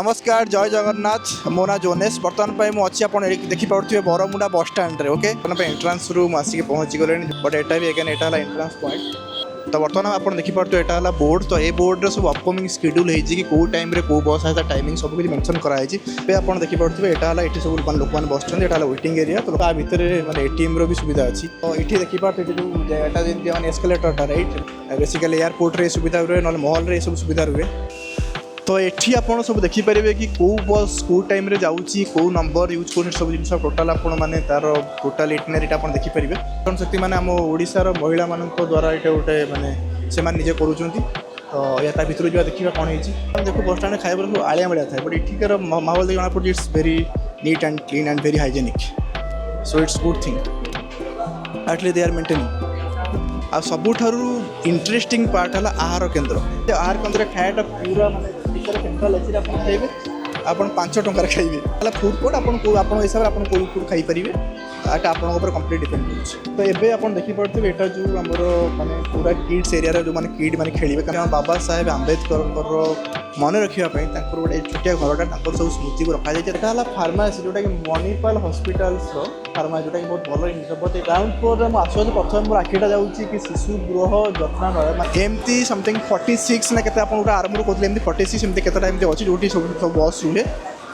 नमस्कार जय जगन्नाथ मो ना जोनेस बर्तमान मुझे आप देखिपे बरमुंडा बस स्टाण्ड ओके एंट्रांस रू आसिक पहुँची गले बट एटा भी एगेन एटा एंट्रांस पॉइंट तो बर्तमान आप देखिपे एटा बोर्ड तो ये बोर्ड सब अपकमिंग शेड्यूल होती कि कौ टाइम कौ बस आए टाइमिंग सब कुछ मेंशन कराई आप देखिपे एटा ये सब लोक मैंने बसुँच एटा वेटिंग एरिया तो ता भितर मैंने एटीएम भी सुविधा अच्छी तो ये देखिपे जो जगटा जमी एस्केलेटर रईट बेसिकली एयरपोर्ट रे सुविधा रुए ना महल रे सब सुविधा रुए तो ये आपड़ सब देखिपारे कि कौ बस कौ टाइम जाऊँगी कौ नंबर यूज कर सब जिन टोटाल आपने तार टोटाल इटनेरी आप देखिपारे शक्ति मैंने आम ओडार महिला मान द्वारा ये गोटे मैंने से निजे करूँ तो या भितर जा देखा कौन है देखो बस स्टाण्ड खाଇବା सब आलिया मिलिया था बट इठिकार माहौल जना पड़े it's very neat and clean and very hygienic so it's good thing at least they are maintaining आ सबुठारु इंटरेस्टिंग पार्ट है आहार केन्द्र आहार केन्द्र खायाटा पूरा सेंट्रल अच्छी आप खाइबे आप 5 टंकार खाइबे फुड कोर्ट आप हिसाब से कोई फुड खाईपारे एटा आप कंप्लीट डिपेंड कर तो ये आप देखिपे एटा जो आमर माने पूरा किड्स एरिया जो मैंने किड मैंने खेलिए कारण बाबा साहेब आंबेडकर मन रखापी गोटे छोटिया घरटा सब स्मृति को रखा जाए फार्मासी जोटा कि मणिपाल हस्पिटाल्स फार्मा जोटा कि बहुत भल जिन ग्राउंड फ्लोर में आसु प्रथम मोर आखिटा जाऊँगी कि शिशु गृह जत्नालय एमती समथिंग 46 ना के आरंभ कहते 46 एमती केतटा एमती अच्छी जो सब बस रुहे